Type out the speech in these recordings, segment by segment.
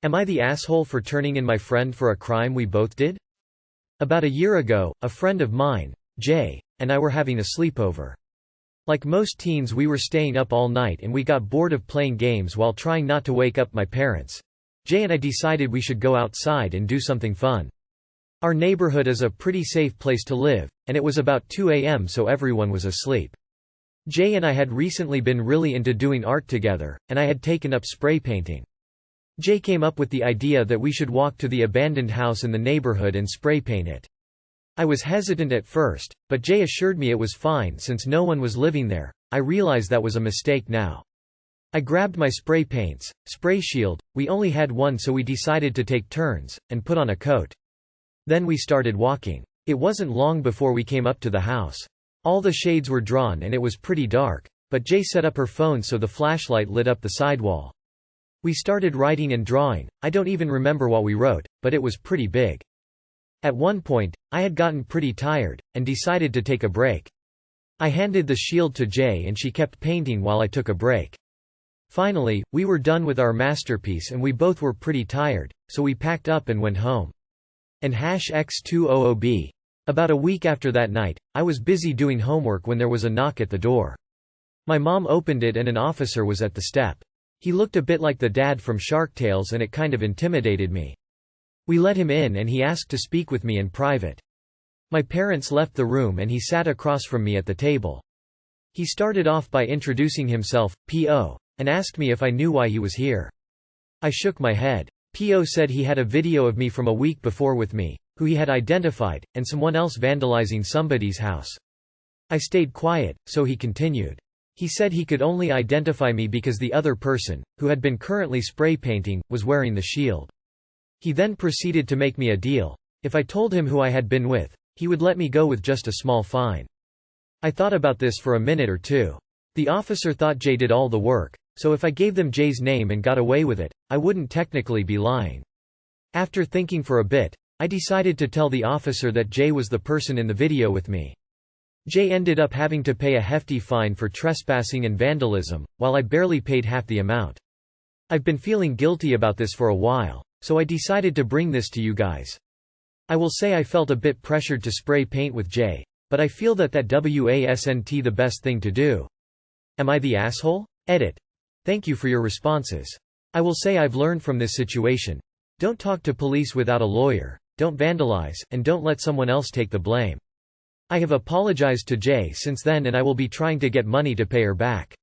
Am I the asshole for turning in my friend for a crime we both did? About a year ago, a friend of mine, Jay, and I were having a sleepover. Like most teens, we were staying up all night and we got bored of playing games while trying not to wake up my parents. Jay and I decided we should go outside and do something fun. Our neighborhood is a pretty safe place to live, and it was about 2 a.m. so everyone was asleep. Jay and I had recently been really into doing art together, and I had taken up spray painting. Jay came up with the idea that we should walk to the abandoned house in the neighborhood and spray paint it. I was hesitant at first, but Jay assured me it was fine since no one was living there. I realized that was a mistake now. I grabbed my spray paints, spray shield, we only had one so we decided to take turns, and put on a coat. Then we started walking. It wasn't long before we came up to the house. All the shades were drawn and it was pretty dark, but Jay set up her phone so the flashlight lit up the sidewall. We started writing and drawing. I don't even remember what we wrote, but it was pretty big. At one point, I had gotten pretty tired, and decided to take a break. I handed the shield to Jay and she kept painting while I took a break. Finally, we were done with our masterpiece and we both were pretty tired, so we packed up and went home. And #X200B. About a week after that night, I was busy doing homework when there was a knock at the door. My mom opened it and an officer was at the step. He looked a bit like the dad from Shark Tales and it kind of intimidated me. We let him in and he asked to speak with me in private. My parents left the room and he sat across from me at the table. He started off by introducing himself, P.O., and asked me if I knew why he was here. I shook my head. P.O. said he had a video of me from a week before with me, who he had identified, and someone else vandalizing somebody's house. I stayed quiet, so he continued. He said he could only identify me because the other person, who had been currently spray painting, was wearing the shield. He then proceeded to make me a deal. If I told him who I had been with, he would let me go with just a small fine. I thought about this for a minute or two. The officer thought Jay did all the work, so if I gave them Jay's name and got away with it, I wouldn't technically be lying. After thinking for a bit, I decided to tell the officer that Jay was the person in the video with me. Jay ended up having to pay a hefty fine for trespassing and vandalism, while I barely paid half the amount. I've been feeling guilty about this for a while, so I decided to bring this to you guys. I will say I felt a bit pressured to spray paint with Jay, but I feel that wasn't the best thing to do. Am I the asshole? Edit. Thank you for your responses. I will say I've learned from this situation. Don't talk to police without a lawyer, don't vandalize, and don't let someone else take the blame. I have apologized to Jay since then and I will be trying to get money to pay her back.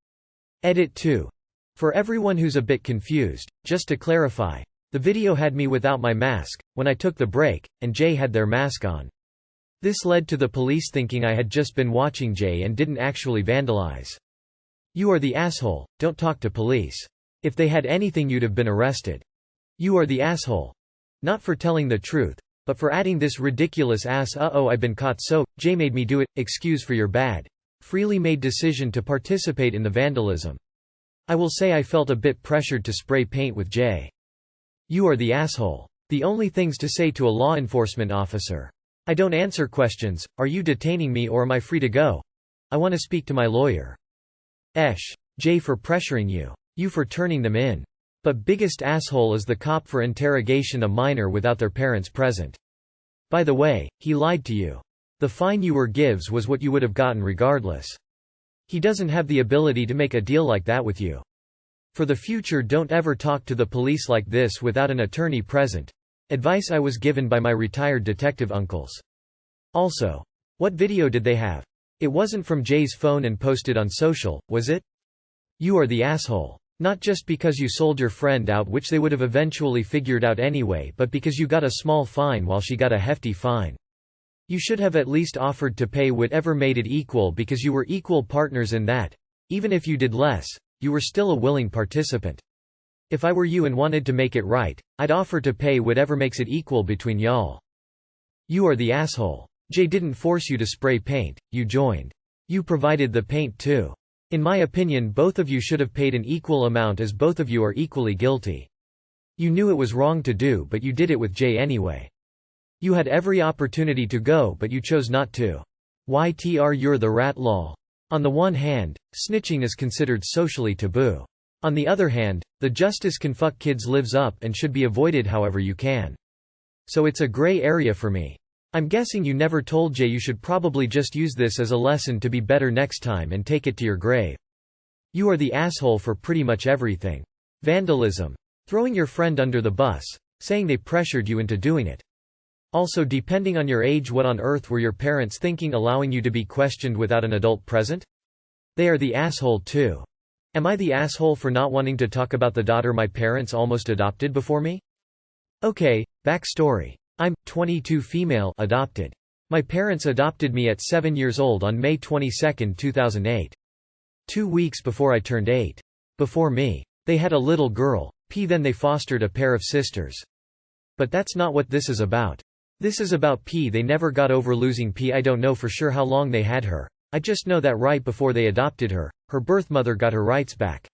Edit 2. For everyone who's a bit confused, just to clarify, the video had me without my mask, when I took the break, and Jay had their mask on. This led to the police thinking I had just been watching Jay and didn't actually vandalize. You are the asshole, don't talk to police. If they had anything you'd have been arrested. You are the asshole. Not for telling the truth, but for adding this ridiculous ass uh-oh I've been caught so, Jay made me do it, excuse for your bad. Freely made decision to participate in the vandalism. I will say I felt a bit pressured to spray paint with Jay. You are the asshole. The only things to say to a law enforcement officer. I don't answer questions, are you detaining me or am I free to go? I want to speak to my lawyer. Jay for pressuring you. You for turning them in. But biggest asshole is the cop for interrogation a minor without their parents present. By the way, he lied to you. The fine you were gives was what you would have gotten regardless. He doesn't have the ability to make a deal like that with you. For the future don't ever talk to the police like this without an attorney present. Advice I was given by my retired detective uncles. Also, what video did they have? It wasn't from Jay's phone and posted on social, was it? You are the asshole. Not just because you sold your friend out, which they would have eventually figured out anyway, but because you got a small fine while she got a hefty fine. You should have at least offered to pay whatever made it equal because you were equal partners in that. Even if you did less, you were still a willing participant. If I were you and wanted to make it right, I'd offer to pay whatever makes it equal between y'all. You are the asshole. Jay didn't force you to spray paint, you joined. You provided the paint too. In my opinion, both of you should have paid an equal amount as both of you are equally guilty. You knew it was wrong to do, but you did it with Jay anyway. You had every opportunity to go, but you chose not to. You're the rat lol. On the one hand, snitching is considered socially taboo. On the other hand, the justice can fuck kids lives up and should be avoided however you can. So it's a gray area for me. I'm guessing you never told Jay. You should probably just use this as a lesson to be better next time and take it to your grave. You are the asshole for pretty much everything. Vandalism. Throwing your friend under the bus. Saying they pressured you into doing it. Also, depending on your age, what on earth were your parents thinking allowing you to be questioned without an adult present? They are the asshole too. Am I the asshole for not wanting to talk about the daughter my parents almost adopted before me? Okay, backstory. I'm 22, female, adopted. My parents adopted me at 7 years old on May 22, 2008. 2 weeks before I turned 8. Before me. They had a little girl, P. Then they fostered a pair of sisters. But that's not what this is about. This is about P. They never got over losing P. I don't know for sure how long they had her. I just know that right before they adopted her, her birth mother got her rights back.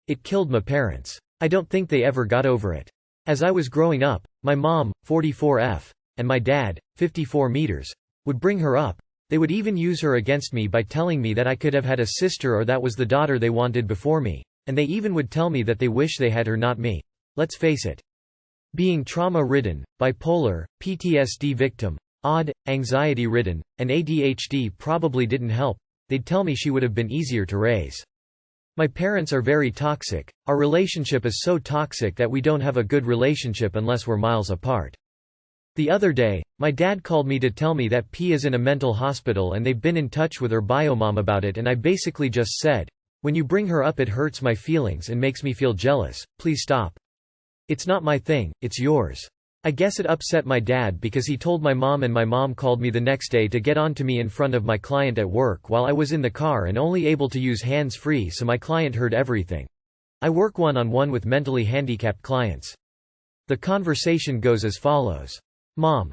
It killed my parents. I don't think they ever got over it. As I was growing up, my mom, 44F, and my dad, 54 meters, would bring her up. They would even use her against me by telling me that I could have had a sister or that was the daughter they wanted before me, and they even would tell me that they wish they had her, not me. Let's face it. Being trauma-ridden, bipolar, PTSD victim, odd, anxiety-ridden, and ADHD probably didn't help. They'd tell me she would have been easier to raise. My parents are very toxic. Our relationship is so toxic that we don't have a good relationship unless we're miles apart. The other day, my dad called me to tell me that P is in a mental hospital and they've been in touch with her biomom about it, and I basically just said, "When you bring her up it hurts my feelings and makes me feel jealous, please stop. It's not my thing, it's yours." I guess it upset my dad because he told my mom, and my mom called me the next day to get on to me in front of my client at work while I was in the car and only able to use hands-free, so my client heard everything. I work one-on-one with mentally handicapped clients. The conversation goes as follows. Mom.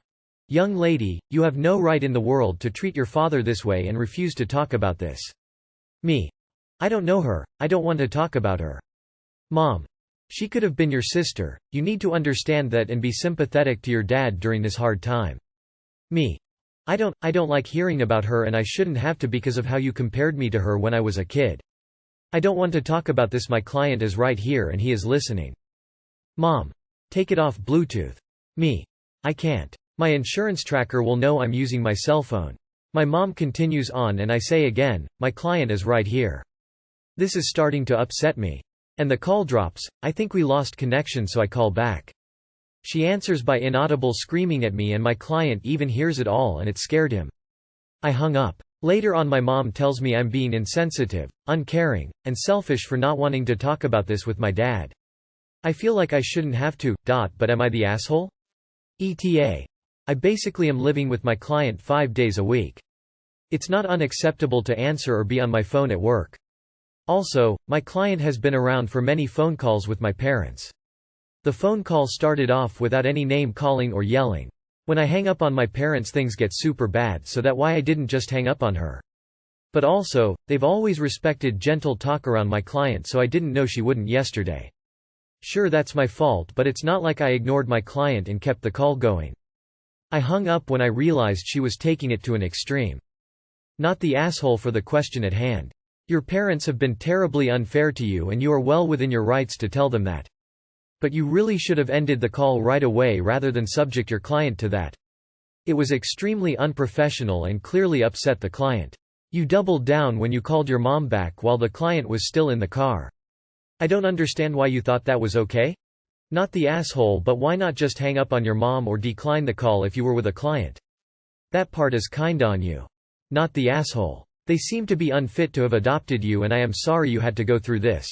Young lady, you have no right in the world to treat your father this way and refuse to talk about this. Me. I don't know her, I don't want to talk about her. Mom. She could have been your sister, you need to understand that and be sympathetic to your dad during this hard time. Me. I don't like hearing about her, and I shouldn't have to because of how you compared me to her when I was a kid. I don't want to talk about this. My client is right here and he is listening. Mom. Take it off Bluetooth. Me. I can't. My insurance tracker will know I'm using my cell phone. My mom continues on and I say again, my client is right here. This is starting to upset me. And the call drops. I think we lost connection, so I call back. She answers by inaudible screaming at me, and my client even hears it all, and it scared him. I hung up. Later on my mom tells me I'm being insensitive, uncaring, and selfish for not wanting to talk about this with my dad. I feel like I shouldn't have to, but am I the asshole? ETA. I basically am living with my client 5 days a week. It's not unacceptable to answer or be on my phone at work. Also, my client has been around for many phone calls with my parents. The phone call started off without any name calling or yelling. When I hang up on my parents things get super bad, so that's why I didn't just hang up on her. But also, they've always respected gentle talk around my client, so I didn't know she wouldn't yesterday. Sure, that's my fault, but it's not like I ignored my client and kept the call going. I hung up when I realized she was taking it to an extreme. Not the asshole for the question at hand. Your parents have been terribly unfair to you and you are well within your rights to tell them that. But you really should have ended the call right away rather than subject your client to that. It was extremely unprofessional and clearly upset the client. You doubled down when you called your mom back while the client was still in the car. I don't understand why you thought that was okay? Not the asshole, but why not just hang up on your mom or decline the call if you were with a client? That part is kind on you. Not the asshole. They seem to be unfit to have adopted you, and I am sorry you had to go through this.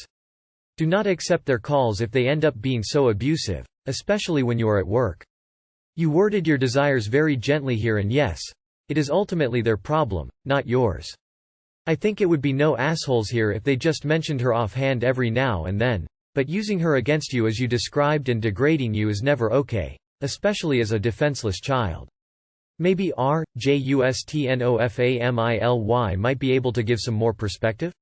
Do not accept their calls if they end up being so abusive, especially when you are at work. You worded your desires very gently here, and yes, it is ultimately their problem, not yours. I think it would be no assholes here if they just mentioned her offhand every now and then, but using her against you as you described and degrading you is never okay, especially as a defenseless child. Maybe RJUSTNOFAMILY might be able to give some more perspective?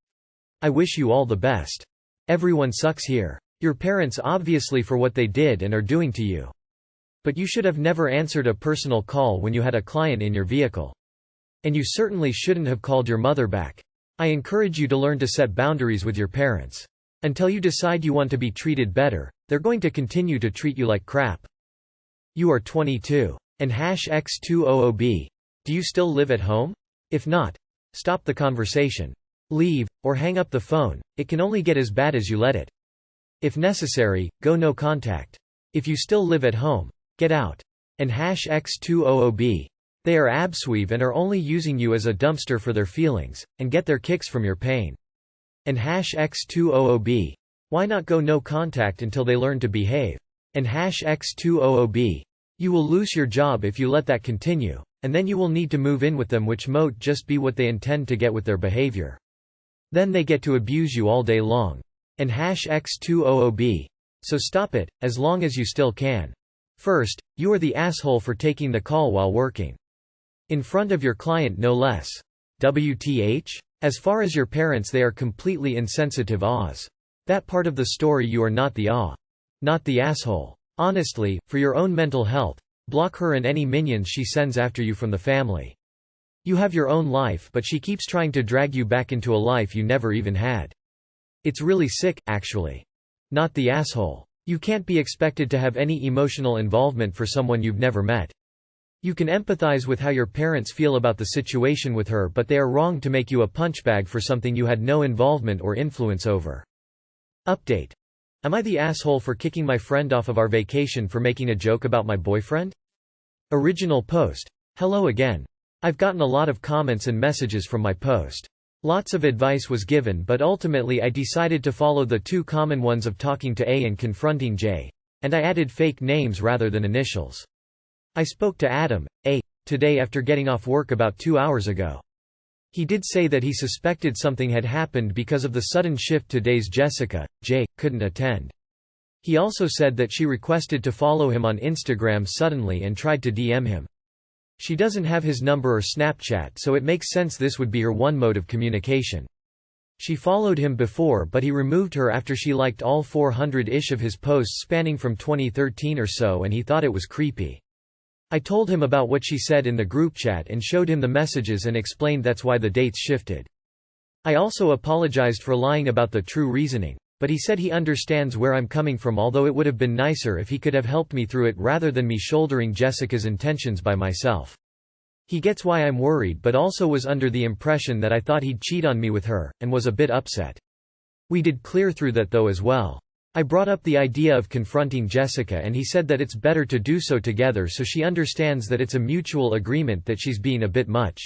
I wish you all the best. Everyone sucks here. Your parents obviously for what they did and are doing to you. But you should have never answered a personal call when you had a client in your vehicle. And you certainly shouldn't have called your mother back. I encourage you to learn to set boundaries with your parents. Until you decide you want to be treated better, they're going to continue to treat you like crap. You are 22. And #X200B. Do you still live at home? If not, stop the conversation. Leave, or hang up the phone. It can only get as bad as you let it. If necessary, go no contact. If you still live at home, get out. And #X200B. They are absweave and are only using you as a dumpster for their feelings, and get their kicks from your pain. And #X200B. Why not go no contact until they learn to behave? And #X200B. You will lose your job if you let that continue, and then you will need to move in with them, which mote just be what they intend to get with their behavior. Then they get to abuse you all day long. And #X200B. So stop it, as long as you still can. First, you are the asshole for taking the call while working. In front of your client no less. WTH? As far as your parents, they are completely insensitive ahs. That part of the story, you are not the not the asshole. Honestly, for your own mental health, block her and any minions she sends after you from the family. You have your own life, but she keeps trying to drag you back into a life you never even had. It's really sick, actually. Not the asshole. You can't be expected to have any emotional involvement for someone you've never met. You can empathize with how your parents feel about the situation with her, but they are wrong to make you a punchbag for something you had no involvement or influence over. Update. Am I the asshole for kicking my friend off of our vacation for making a joke about my boyfriend? Original post. Hello again. I've gotten a lot of comments and messages from my post. Lots of advice was given, but ultimately I decided to follow the two common ones of talking to A and confronting J, and I added fake names rather than initials. I spoke to Adam, A, today after getting off work about 2 hours ago. He did say that he suspected something had happened because of the sudden shift to days Jessica, J, couldn't attend. He also said that she requested to follow him on Instagram suddenly and tried to DM him. She doesn't have his number or Snapchat, so it makes sense this would be her one mode of communication. She followed him before, but he removed her after she liked all 400-ish of his posts spanning from 2013 or so, and he thought it was creepy. I told him about what she said in the group chat and showed him the messages and explained that's why the dates shifted. I also apologized for lying about the true reasoning, but he said he understands where I'm coming from, although it would have been nicer if he could have helped me through it rather than me shouldering Jessica's intentions by myself. He gets why I'm worried, but also was under the impression that I thought he'd cheat on me with her, and was a bit upset. We did clear through that though as well. I brought up the idea of confronting Jessica and he said that it's better to do so together so she understands that it's a mutual agreement that she's being a bit much.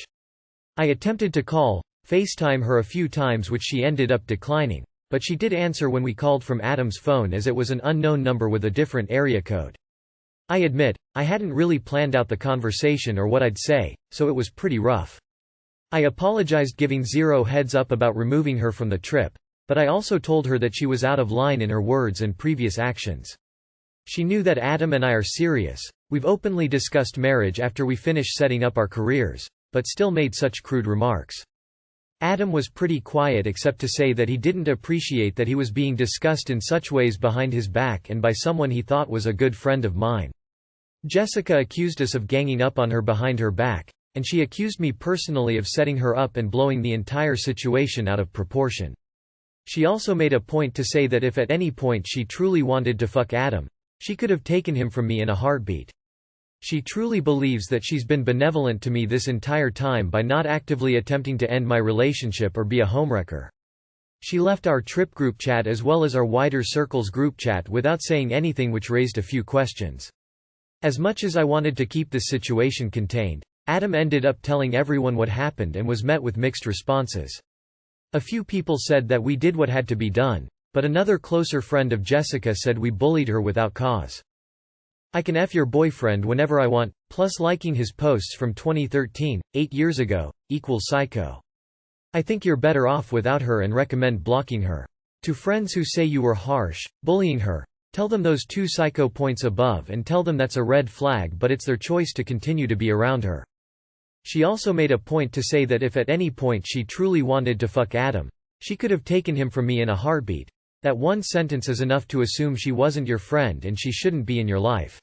I attempted to call, FaceTime her a few times, which she ended up declining, but she did answer when we called from Adam's phone as it was an unknown number with a different area code. I admit, I hadn't really planned out the conversation or what I'd say, so it was pretty rough. I apologized, giving zero heads up about removing her from the trip, but I also told her that she was out of line in her words and previous actions. She knew that Adam and I are serious. We've openly discussed marriage after we finish setting up our careers, but still made such crude remarks. Adam was pretty quiet except to say that he didn't appreciate that he was being discussed in such ways behind his back and by someone he thought was a good friend of mine. Jessica accused us of ganging up on her behind her back, and she accused me personally of setting her up and blowing the entire situation out of proportion. She also made a point to say that if at any point she truly wanted to fuck Adam, she could have taken him from me in a heartbeat. She truly believes that she's been benevolent to me this entire time by not actively attempting to end my relationship or be a homewrecker. She left our trip group chat as well as our wider circles group chat without saying anything, which raised a few questions. As much as I wanted to keep this situation contained, Adam ended up telling everyone what happened and was met with mixed responses. A few people said that we did what had to be done, but another closer friend of Jessica said we bullied her without cause. I can F your boyfriend whenever I want, plus liking his posts from 2013, 8 years ago, equals psycho. I think you're better off without her and recommend blocking her. To friends who say you were harsh, bullying her, tell them those 2 psycho points above and tell them that's a red flag, but it's their choice to continue to be around her. She also made a point to say that if at any point she truly wanted to fuck Adam, she could have taken him from me in a heartbeat. That one sentence is enough to assume she wasn't your friend and she shouldn't be in your life.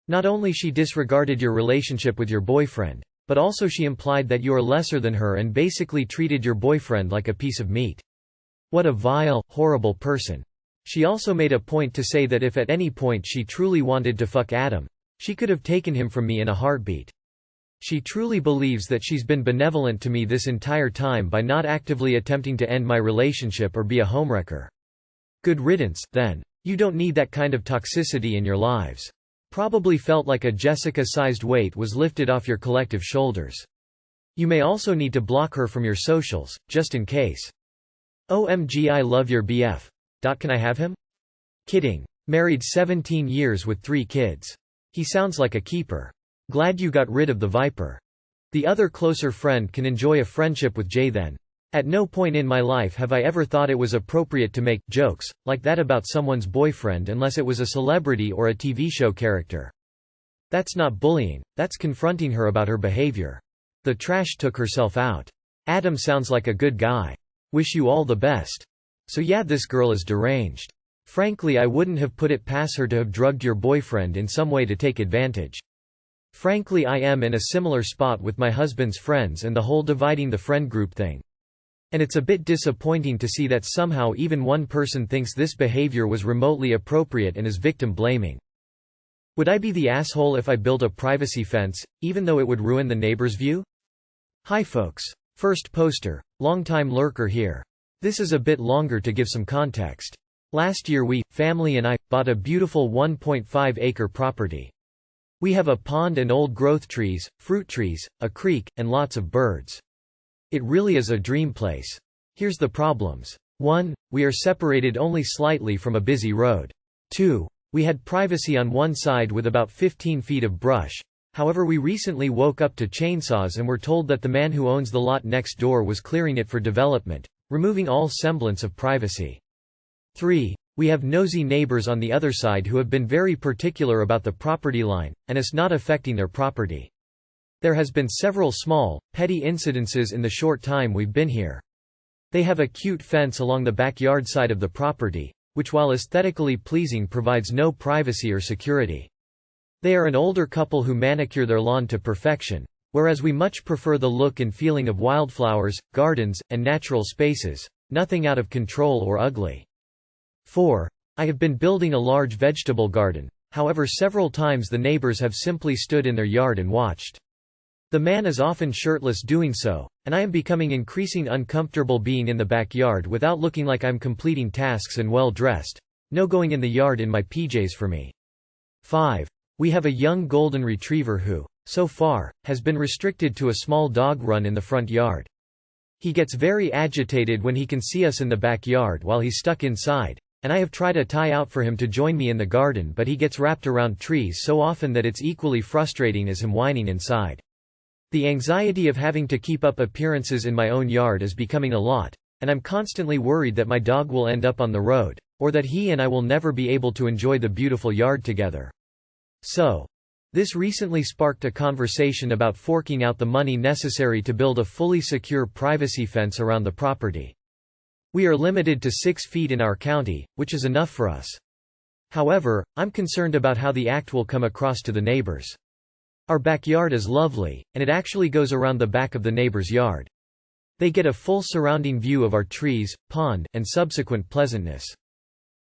Not only she disregarded your relationship with your boyfriend, but also she implied that you are lesser than her and basically treated your boyfriend like a piece of meat. What a vile, horrible person. She also made a point to say that if at any point she truly wanted to fuck Adam, she could have taken him from me in a heartbeat. She truly believes that she's been benevolent to me this entire time by not actively attempting to end my relationship or be a homewrecker. Good riddance, then. You don't need that kind of toxicity in your lives. Probably felt like a Jessica-sized weight was lifted off your collective shoulders. You may also need to block her from your socials, just in case. OMG, I love your BF. Can I have him? Kidding. Married 17 years with 3 kids. He sounds like a keeper. Glad you got rid of the viper. The other closer friend can enjoy a friendship with Jay then. At no point in my life have I ever thought it was appropriate to make jokes like that about someone's boyfriend unless it was a celebrity or a TV show character. That's not bullying, that's confronting her about her behavior. The trash took herself out. Adam sounds like a good guy. Wish you all the best. So yeah, this girl is deranged. Frankly, I wouldn't have put it past her to have drugged your boyfriend in some way to take advantage. Frankly, I am in a similar spot with my husband's friends and the whole dividing the friend group thing. And it's a bit disappointing to see that somehow even one person thinks this behavior was remotely appropriate and is victim blaming. Would I be the asshole if I built a privacy fence, even though it would ruin the neighbor's view? Hi folks. First poster. Longtime lurker here. This is a bit longer to give some context. Last year we, family and I, bought a beautiful 1.5-acre property. We have a pond and old growth trees, fruit trees, a creek, and lots of birds. It really is a dream place. Here's the problems. 1. We are separated only slightly from a busy road. 2. We had privacy on one side with about 15 feet of brush. However, we recently woke up to chainsaws and were told that the man who owns the lot next door was clearing it for development, removing all semblance of privacy. 3. We have nosy neighbors on the other side who have been very particular about the property line, and it's not affecting their property. There has been several small, petty incidences in the short time we've been here. They have a cute fence along the backyard side of the property, which while aesthetically pleasing provides no privacy or security. They are an older couple who manicure their lawn to perfection, whereas we much prefer the look and feeling of wildflowers, gardens, and natural spaces, nothing out of control or ugly. 4. I have been building a large vegetable garden, however several times the neighbors have simply stood in their yard and watched. The man is often shirtless doing so, and I am becoming increasingly uncomfortable being in the backyard without looking like I'm completing tasks and well dressed. No going in the yard in my PJs for me. 5. We have a young golden retriever who, so far, has been restricted to a small dog run in the front yard. He gets very agitated when he can see us in the backyard while he's stuck inside, and I have tried a tie out for him to join me in the garden, but he gets wrapped around trees so often that it's equally frustrating as him whining inside. The anxiety of having to keep up appearances in my own yard is becoming a lot, and I'm constantly worried that my dog will end up on the road, or that he and I will never be able to enjoy the beautiful yard together. So, this recently sparked a conversation about forking out the money necessary to build a fully secure privacy fence around the property. We are limited to 6 feet in our county, which is enough for us. However, I'm concerned about how the act will come across to the neighbors. Our backyard is lovely, and it actually goes around the back of the neighbor's yard. They get a full surrounding view of our trees, pond, and subsequent pleasantness.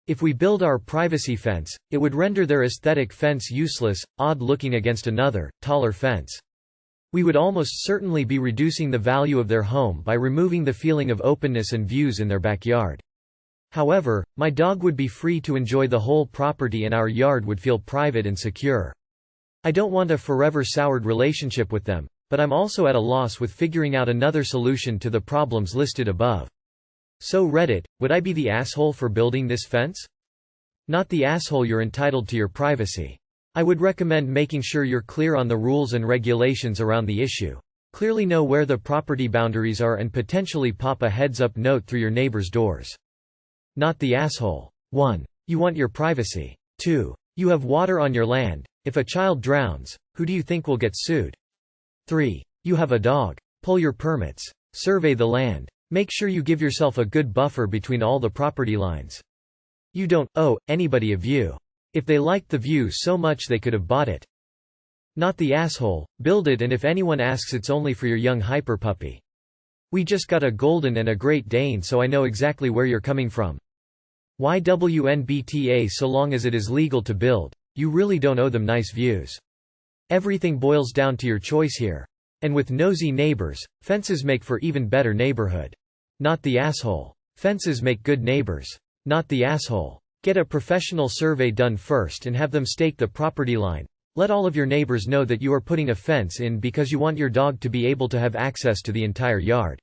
If we build our privacy fence, it would render their aesthetic fence useless, odd-looking against another, taller fence. We would almost certainly be reducing the value of their home by removing the feeling of openness and views in their backyard. However, my dog would be free to enjoy the whole property and our yard would feel private and secure. I don't want a forever soured relationship with them, but I'm also at a loss with figuring out another solution to the problems listed above. So Reddit, would I be the asshole for building this fence? Not the asshole, you're entitled to your privacy. I would recommend making sure you're clear on the rules and regulations around the issue. Clearly know where the property boundaries are and potentially pop a heads-up note through your neighbor's doors. Not the asshole. 1. You want your privacy. 2. You have water on your land. If a child drowns, who do you think will get sued? 3. You have a dog. Pull your permits. Survey the land. Make sure you give yourself a good buffer between all the property lines. You don't owe anybody a view. If they liked the view so much they could have bought it. Not the asshole, build it, and if anyone asks, it's only for your young hyper puppy. We just got a golden and a Great Dane, so I know exactly where you're coming from. YWNBTA, so long as it is legal to build, you really don't owe them nice views. Everything boils down to your choice here. And with nosy neighbors, fences make for even better neighborhood. Not the asshole. Fences make good neighbors. Not the asshole. Get a professional survey done first and have them stake the property line. Let all of your neighbors know that you are putting a fence in because you want your dog to be able to have access to the entire yard.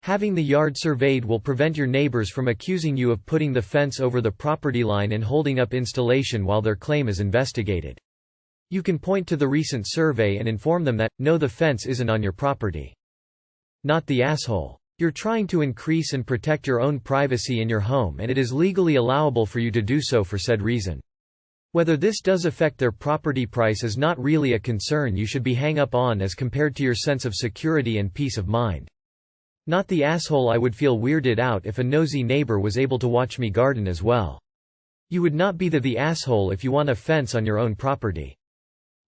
Having the yard surveyed will prevent your neighbors from accusing you of putting the fence over the property line and holding up installation while their claim is investigated. You can point to the recent survey and inform them that, no, the fence isn't on your property. Not the asshole. You're trying to increase and protect your own privacy in your home, and it is legally allowable for you to do so for said reason. Whether this does affect their property price is not really a concern you should be hung up on as compared to your sense of security and peace of mind. Not the asshole. I would feel weirded out if a nosy neighbor was able to watch me garden as well. You would not be the asshole if you want a fence on your own property.